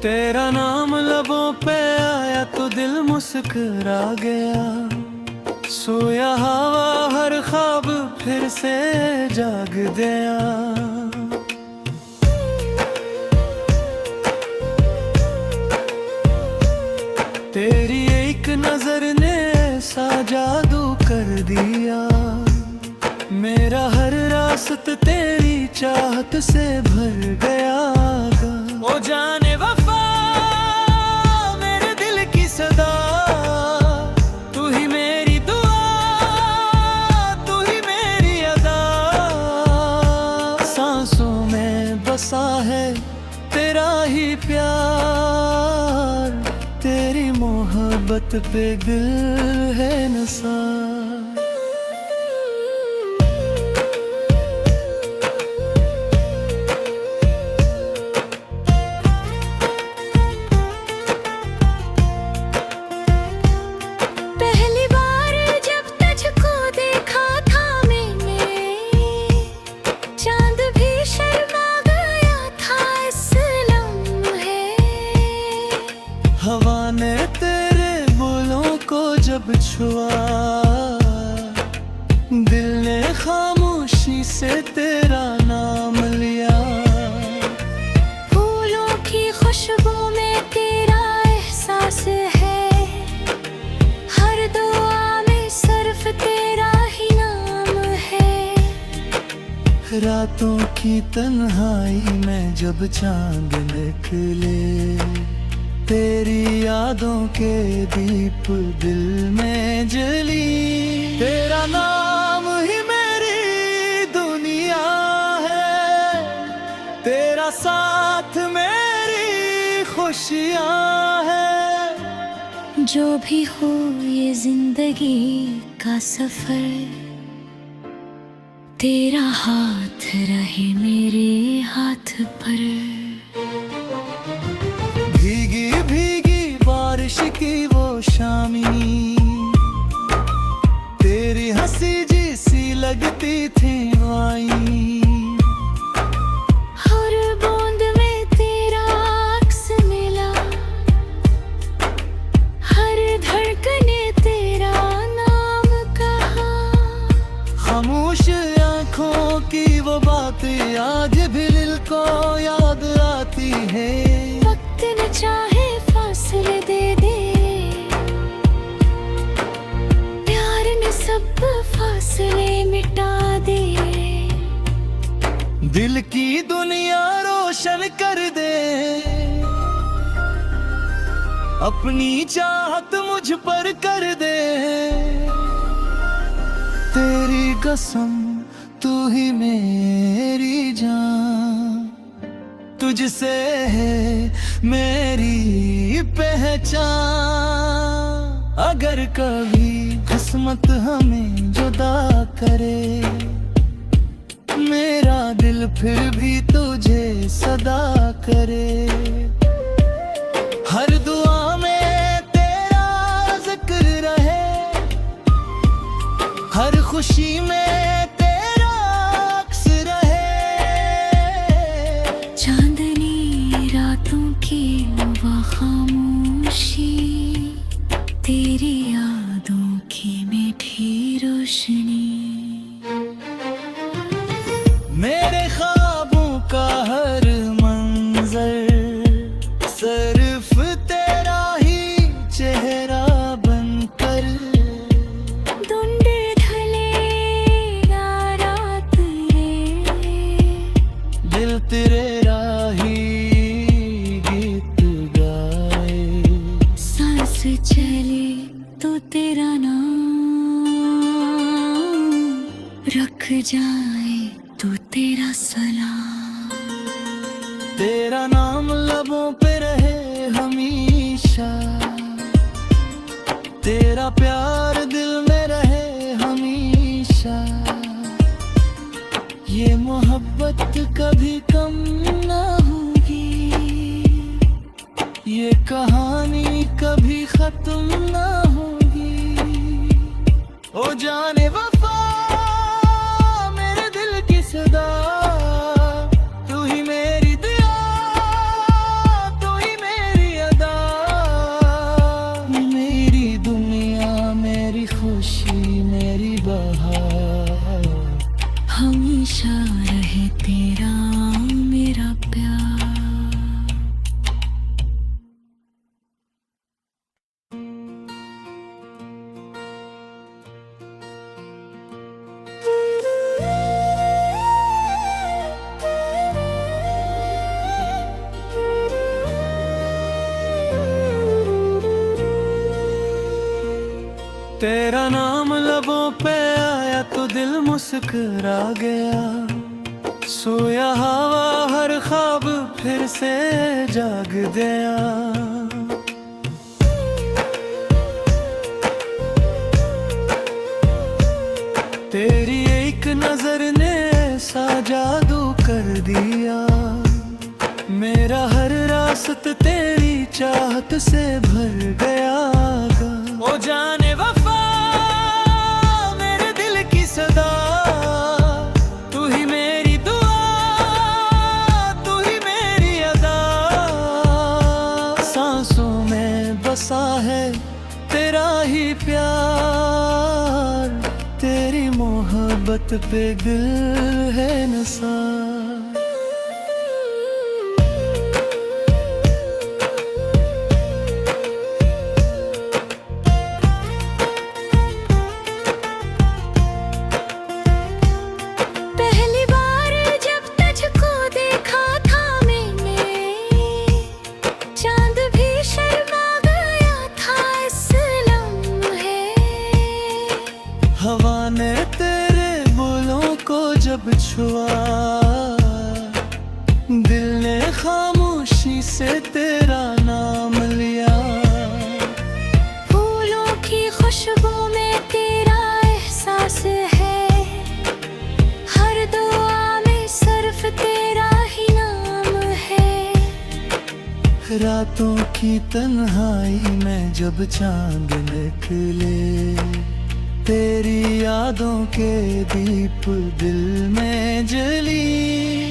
तेरा नाम लबों पे आया तो दिल मुस्कुरा गया। सोया हवा हर ख्वाब फिर से जाग गया। तेरी एक नजर ने ऐसा जादू कर दिया। मेरा हर रास्ता तेरी चाहत से भर गया। ओ जाने वफा मेरे दिल की सदा, तू ही मेरी दुआ, तू ही मेरी अदा। सांसों में बसा है तेरा ही प्यार, तेरी मोहब्बत पे दिल है निसार। हवा ने तेरे बोलों को जब छुआ, दिल ने खामोशी से तेरा नाम लिया। फूलों की खुशबू में तेरा एहसास है, हर दुआ में सिर्फ तेरा ही नाम है। रातों की तन्हाई में जब चांद निकले, तेरी यादों के दीप दिल में जली। तेरा नाम ही मेरी दुनिया है, तेरा साथ मेरी खुशियाँ है। जो भी हो ये जिंदगी का सफर, तेरा हाथ रहे मेरे हाथ पर। भीगी भीगी बारिश की वो शामी, तेरी हंसी जैसी लगती थी वाई। हर बूंद में तेरा अक्स मिला, हर धड़कने तेरा नाम कहा। खामोश आँखों की वो बातें आज भी दिल को याद आती है। न चाहे फासले दे दे, प्यार ने सब फासले मिटा दे। दिल की दुनिया रोशन कर दे, अपनी चाहत मुझ पर कर दे। तेरी कसम तू ही मेरी जान, तुझसे है मेरी पहचान। अगर कभी किस्मत हमें जुदा करे, मेरा दिल फिर भी तुझे सदा करे। हर दुआ में तेरा जिक्र रहे, हर खुशी में खामोशी, तेरी यादों की मीठी रोशनी। मेरे ख्वाबों का हर मंजर सिर्फ तेरा ही चेहरा बनकर। धुंध ढलेगा रात रे, दिल तेरे राही चले तो तेरा नाम रख जाए तो तेरा सलाम। तेरा नाम लबों पे रहे हमेशा, तेरा प्यार दिल में रहे हमेशा। ये मोहब्बत कभी कम ना होगी, ये कहानी कभी खत्म ना होगी। ओ जाने वफा मेरे दिल की सदा, तू ही मेरी दुआ, तू ही मेरी तेरा नाम लबों पे आया तो दिल मुस्कुरा गया। सोया हवा हर ख्वाब फिर से जाग गया। तेरी एक नजर ने ऐसा जादू कर दिया। मेरा हर रास्ता तेरी चाहत से भर गया। ओ जाने वफा मेरे दिल की सदा, तू ही मेरी दुआ, तू ही मेरी अदा। सांसों में बसा है तेरा ही प्यार, तेरी मोहब्बत पे दिल है निसार। पहली बार जब तुझको देखा था मैंने, चांद भी शर्मा गया था इस लम्हे। हवा ने तेरे बोलों को जब छुआ, दिल ने खामोशी से तेरा नाम लिया। फूलों की खुशबू में तेरा एहसास है, हर दुआ में सिर्फ तेरा ही नाम है। रातों की तन्हाई में जब चांद निकले, तेरी यादों के दीप दिल में जली।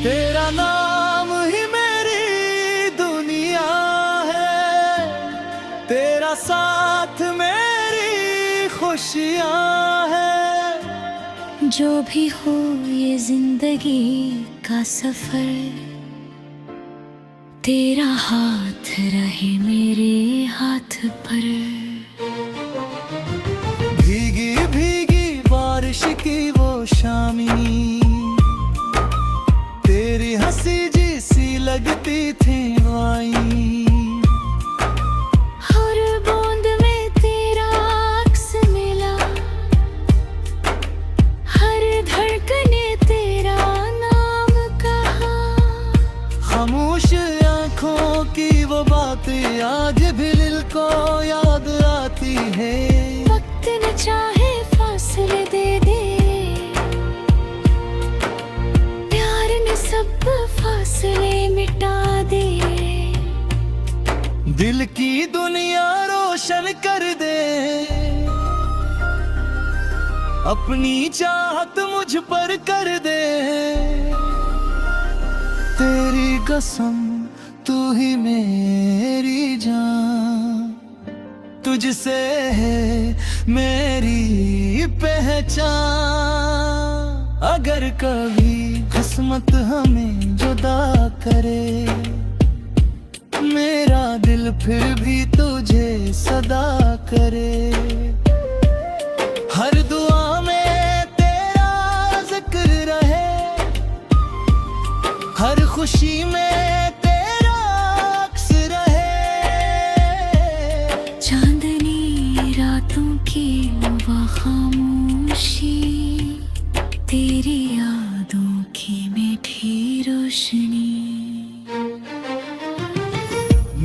तेरा नाम ही मेरी दुनिया है, तेरा साथ मेरी खुशियाँ है। जो भी हो ये जिंदगी का सफर, तेरा हाथ रहे मेरे हाथ पर। भीगी भीगी बारिश की वो शामी, तेरी हंसी जैसी लगती थी वाई। हर बूंद में तेरा अक्स मिला, हर धड़कने तेरा नाम कहा। खामोश आँखों की वो बातें आज भी दिल को याद आती है। वक्त न चाहे फासले दे दे, प्यार ने सब फासले मिटा दे। दिल की दुनिया रोशन कर दे, अपनी चाहत मुझ पर कर दे। तेरी कसम तू ही मेरी जान, तुझसे है मेरी पहचान। अगर कभी किस्मत हमें जुदा करे, मेरा दिल फिर भी तुझे सदा करे। हर दुआ में तेरा जिक्र रहे, हर खुशी में तेरा अक्स रहे। चांदनी रातों की वो खामोशी, तेरी यादों की मीठी रोशनी।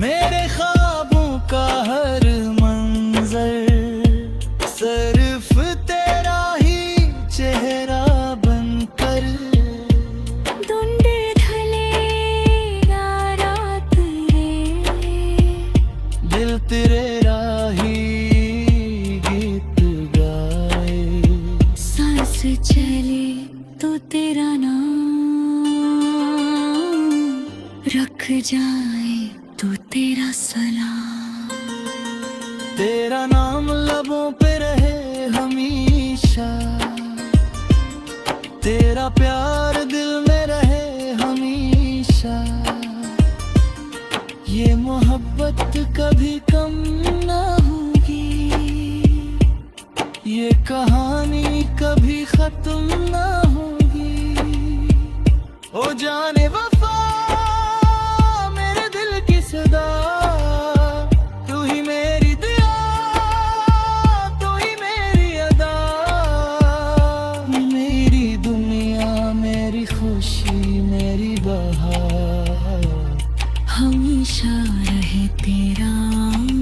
मेरे ख्वाबों का हर मंजर सिर्फ तेरा ही चेहरा बनकर। धुंध ढलेगा रात रे, दिल तेरे राही गीत गाए। सांस चले तो तेरा नाम रख जाए तो तेरा सलाम। तेरा नाम लबों पे रहे हमेशा, तेरा प्यार दिल में रहे हमेशा। ये मोहब्बत कभी कम ना होगी, ये कहानी कभी खत्म ना होगी। ओ जाने वफा मेरे दिल की सदा, तू ही मेरी दुआ, तू ही मेरी हमेशा रहे तेरा